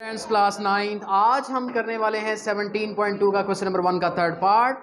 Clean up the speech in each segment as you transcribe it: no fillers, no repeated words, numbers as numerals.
Friends class 9 आज हम करने वाले हैं 17.2 का क्वेश्चन नंबर 1 का थर्ड पार्ट।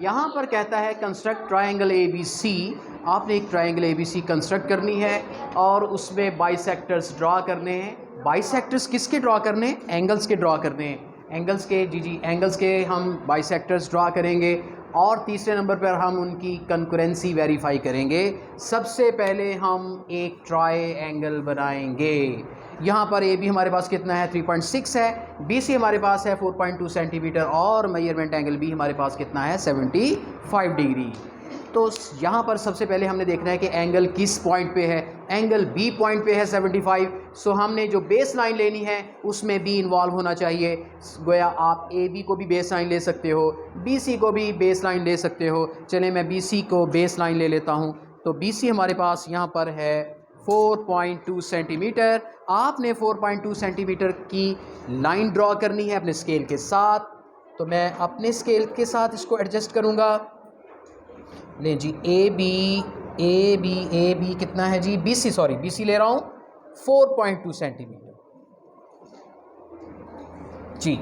यहाँ पर कहता है कंस्ट्रक्ट ट्रायंगल ABC। आपने एक ट्रायंगल ABC कंस्ट्रक्ट करनी है और उसमें बाइसेक्टर्स ड्रा करने हैं। बाइसेक्टर्स किसके ड्रा करने हैं? एंगल्स के ड्रा करने हैं। एंगल्स के जी एंगल्स के हम बाइसेक्टर्स ड्रा करेंगे और तीसरे नंबर पर हम उनकी कंकरेंसी वेरीफाई करेंगे। सबसे पहले हम एक ट्रायंगल बनाएंगे। यहाँ पर ए बी हमारे पास कितना है? 3.6 है। बी सी हमारे पास है 4.2 सेंटीमीटर और मेजरमेंट एंगल बी हमारे पास कितना है? 75 डिग्री। तो यहाँ पर सबसे पहले हमने देखना है कि एंगल किस पॉइंट पे है। एंगल बी पॉइंट पे है 75। सो हमने जो बेस लाइन लेनी है उसमें बी इन्वॉल्व होना चाहिए। गोया आप ए बी को भी बेस लाइन ले सकते हो, बी सी को भी बेस लाइन ले सकते हो। चले मैं बी सी को बेस लाइन ले लेता हूँ। तो बी सी हमारे पास यहाँ पर है 4.2 सेंटीमीटर। आपने 4.2 सेंटीमीटर की लाइन ड्रॉ करनी है अपने स्केल के साथ। तो मैं अपने स्केल के साथ इसको एडजस्ट करूँगा। लें जी ए बी कितना है जी? बी सी ले रहा हूँ 4.2 सेंटीमीटर जी।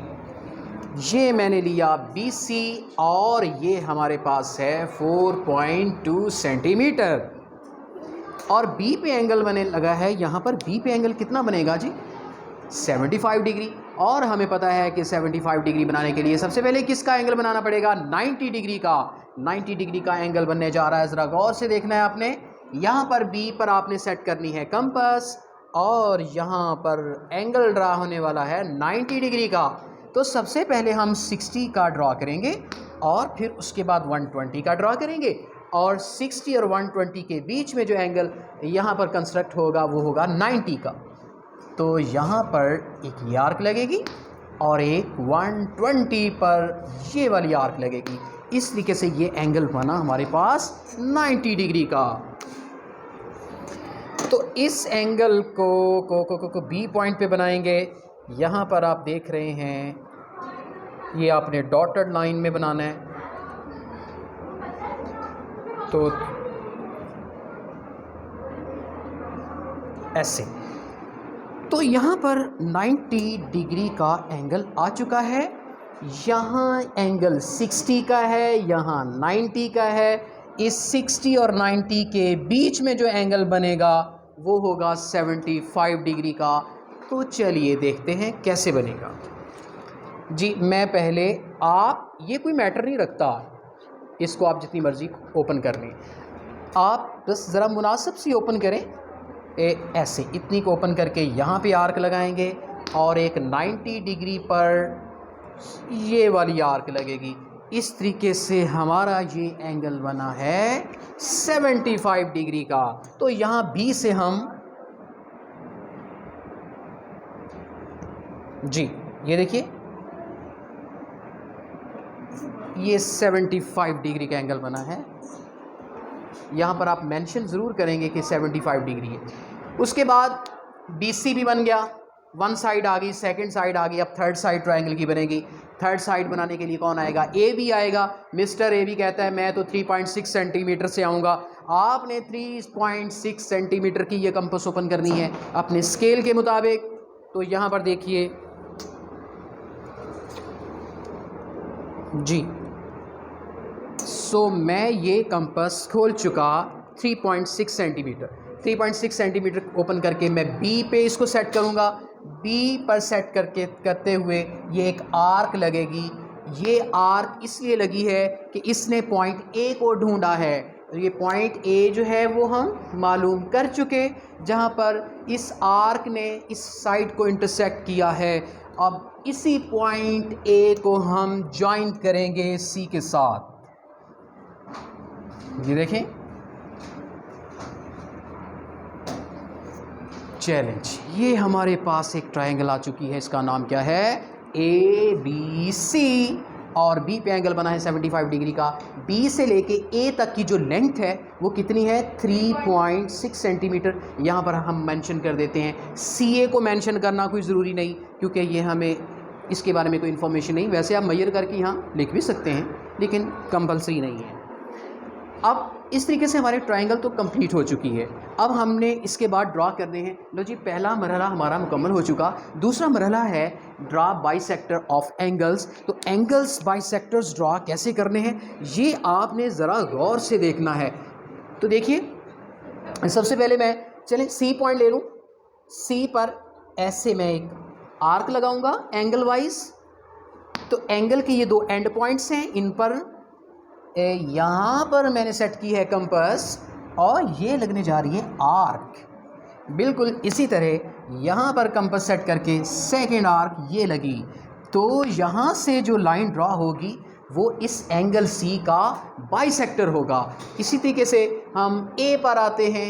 ये मैंने लिया बी सी और ये हमारे पास है 4.2 सेंटीमीटर और बी पे एंगल बने लगा है। यहाँ पर बी पे एंगल कितना बनेगा जी? 75 डिग्री। और हमें पता है कि 75 डिग्री बनाने के लिए सबसे पहले किसका एंगल बनाना पड़ेगा? 90 डिग्री का। 90 डिग्री का एंगल बनने जा रहा है। ज़रा गौर से देखना है आपने। यहाँ पर बी पर आपने सेट करनी है कंपास और यहाँ पर एंगल ड्रा होने वाला है 90 डिग्री का। तो सबसे पहले हम 60 का ड्रा करेंगे और फिर उसके बाद 120 का ड्रा करेंगे और 60 और 120 के बीच में जो एंगल यहाँ पर कंस्ट्रक्ट होगा वो होगा 90 का। तो यहाँ पर एक ये आर्क लगेगी और एक 120 पर ये वाली आर्क लगेगी। इस तरीके से ये एंगल बना हमारे पास 90 डिग्री का। तो इस एंगल को बी पॉइंट पे बनाएंगे। यहाँ पर आप देख रहे हैं ये आपने डॉटेड लाइन में बनाना है। तो ऐसे तो यहाँ पर 90 डिग्री का एंगल आ चुका है। यहाँ एंगल 60 का है, यहाँ 90 का है। इस 60 और 90 के बीच में जो एंगल बनेगा वो होगा 75 डिग्री का। तो चलिए देखते हैं कैसे बनेगा जी। मैं पहले आप ये कोई मैटर नहीं रखता, इसको आप जितनी मर्ज़ी ओपन कर लें। आप बस ज़रा मुनासिब सी ओपन करें। ऐसे इतनी को ओपन करके यहाँ पे आर्क लगाएंगे और एक 90 डिग्री पर ये वाली आर्क लगेगी। इस तरीके से हमारा ये एंगल बना है 75 डिग्री का। तो यहाँ बी से हम जी ये देखिए ये 75 डिग्री का एंगल बना है। यहाँ पर आप मेंशन ज़रूर करेंगे कि 75 डिग्री है। उसके बाद BC भी बन गया, वन साइड आ गई, सेकंड साइड आ गई। अब थर्ड साइड ट्रायंगल की बनेगी। थर्ड साइड बनाने के लिए कौन आएगा? AB आएगा। मिस्टर AB कहता है मैं तो 3.6 सेंटीमीटर से आऊँगा। आपने 3.6 सेंटीमीटर की ये कंपास ओपन करनी है अपने स्केल के मुताबिक। तो यहाँ पर देखिए जी। सो मैं ये कंपास खोल चुका 3.6 सेंटीमीटर। 3.6 सेंटीमीटर ओपन करके मैं बी पे इसको सेट करूँगा। बी पर सेट करते हुए ये एक आर्क लगेगी। ये आर्क इसलिए लगी है कि इसने पॉइंट ए को ढूंढा है। ये पॉइंट ए जो है वो हम मालूम कर चुके, जहाँ पर इस आर्क ने इस साइड को इंटरसेक्ट किया है। अब इसी पॉइंट ए को हम ज्वाइन करेंगे सी के साथ। ये देखें चैलेंज, ये हमारे पास एक ट्रायंगल आ चुकी है। इसका नाम क्या है? ABC और बी पे एंगल बना है 75 डिग्री का। बी से लेके ए तक की जो लेंथ है वो कितनी है? 3.6 सेंटीमीटर। यहाँ पर हम मेंशन कर देते हैं। CA को मेंशन करना कोई ज़रूरी नहीं क्योंकि ये हमें इसके बारे में कोई इन्फॉर्मेशन नहीं। वैसे आप मेजर करके यहाँ लिख भी सकते हैं लेकिन कंपल्सरी नहीं है। अब इस तरीके से हमारे ट्रायंगल तो कंप्लीट हो चुकी है। अब हमने इसके बाद ड्रा करने हैं। लो जी, पहला मरहला हमारा मुकम्मल हो चुका। दूसरा मरहला है ड्रा बाइसेक्टर ऑफ एंगल्स। तो एंगल्स बाइसेक्टर्स ड्रा कैसे करने हैं ये आपने ज़रा गौर से देखना है। तो देखिए, सबसे पहले मैं चलें सी पॉइंट ले लूँ। सी पर ऐसे मैं एक आर्क लगाऊंगा एंगल वाइज। तो एंगल के ये दो एंड पॉइंट्स हैं, इन पर यहाँ पर मैंने सेट की है कंपास और ये लगने जा रही है आर्क। बिल्कुल इसी तरह यहाँ पर कंपास सेट करके सेकेंड आर्क ये लगी। तो यहाँ से जो लाइन ड्रा होगी वो इस एंगल सी का बाइसेक्टर होगा। इसी तरीके से हम ए पर आते हैं।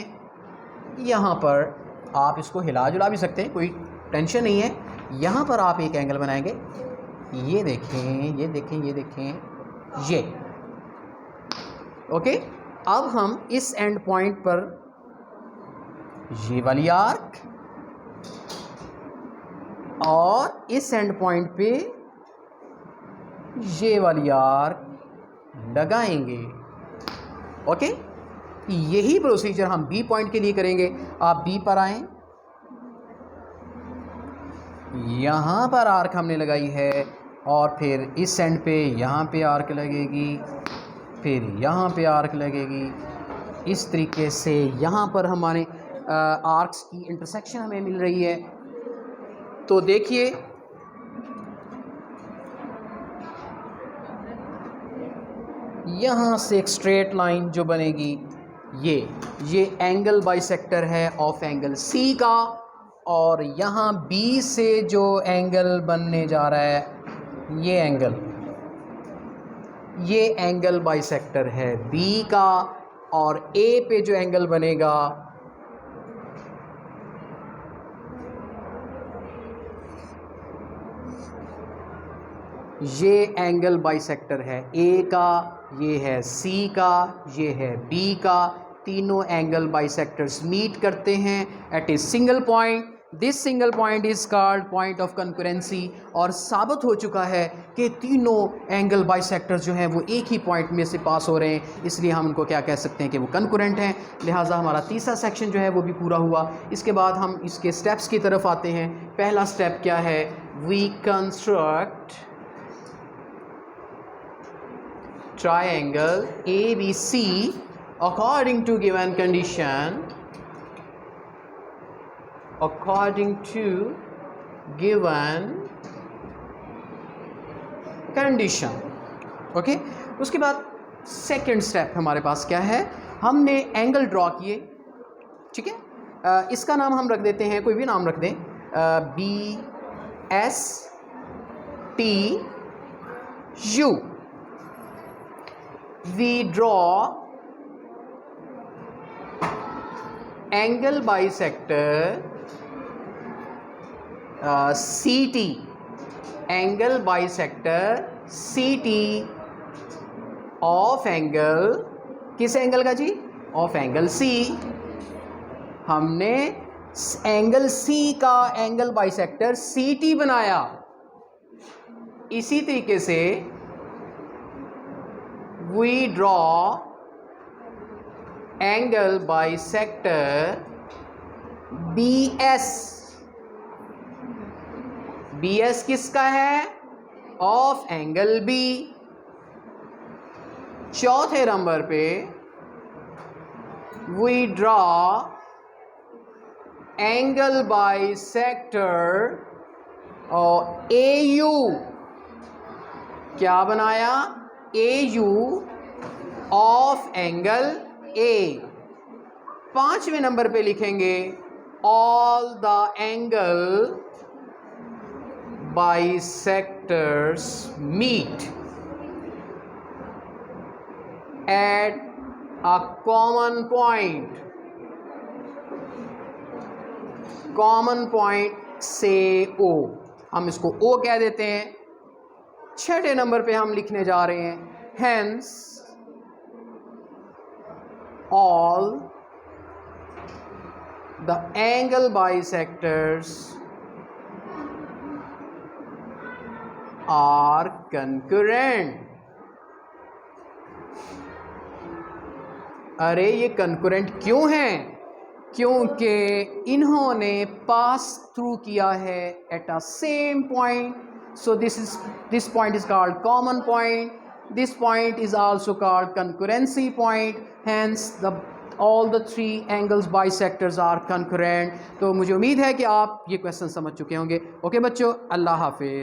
यहाँ पर आप इसको हिला जुला भी सकते हैं, कोई टेंशन नहीं है। यहाँ पर आप एक एंगल बनाएंगे, ये देखें, ये देखें, ये देखें, ये ओके। अब हम इस एंड पॉइंट पर ये वाली आर्क और इस एंड पॉइंट पे ये वाली आर्क लगाएंगे। ओके, यही प्रोसीजर हम बी पॉइंट के लिए करेंगे। आप बी पर आएं, यहाँ पर आर्क हमने लगाई है और फिर इस एंड पे यहाँ पे आर्क लगेगी, फिर यहाँ पे आर्क लगेगी। इस तरीके से यहाँ पर हमारे आर्क्स की इंटरसेक्शन हमें मिल रही है। तो देखिए, यहाँ से एक स्ट्रेट लाइन जो बनेगी ये एंगल बाइसेक्टर है ऑफ एंगल सी का। और यहाँ बी से जो एंगल बनने जा रहा है ये एंगल बाइसेक्टर है बी का। और ए पे जो एंगल बनेगा ये एंगल बाइसेक्टर है ए का, ये है सी का, ये है बी का। तीनों एंगल बाइसेक्टर्स मीट करते हैं at a single point. This single point is called point of concurrency. और साबित हो चुका है कि तीनों एंगल बाइसेक्टर्स जो हैं वो एक ही पॉइंट में से पास हो रहे हैं, इसलिए हम उनको क्या कह सकते हैं कि वो कंकरेंट हैं। लिहाजा हमारा तीसरा सेक्शन जो है वो भी पूरा हुआ। इसके बाद हम इसके स्टेप्स की तरफ आते हैं। पहला स्टेप क्या है? We construct triangle ABC according to given condition, according to given condition। Okay, उसके बाद सेकंड स्टेप हमारे पास क्या है? हमने एंगल ड्रॉ किए, ठीक है। इसका नाम हम रख देते हैं, कोई भी नाम रख दें, BSTU। We draw angle bisector CT, angle bisector CT of angle, किस एंगल का जी? Of angle C। हमने एंगल C का एंगल बाइसेक्टर CT बनाया। इसी तरीके से we draw angle bisector BS। BS किसका है? Of angle B। चौथे नंबर पे we draw angle bisector और AU। क्या बनाया? AU of angle A। पांचवें नंबर पे लिखेंगे all the angle bisectors meet at a common point. Common point से O, हम इसको O कह देते हैं। छठे नंबर पे हम लिखने जा रहे हैं hence all the angle bisectors are concurrent. अरे ये कंकरेंट क्यों हैं? क्योंकि इन्होंने पास थ्रू किया है at a same point. So this point is called common point, this point is also called concurrency point, hence the all the three angles bisectors are concurrent. तो मुझे उम्मीद है कि आप ये क्वेश्चन समझ चुके होंगे। ओके बच्चों, अल्लाह हाफिज़।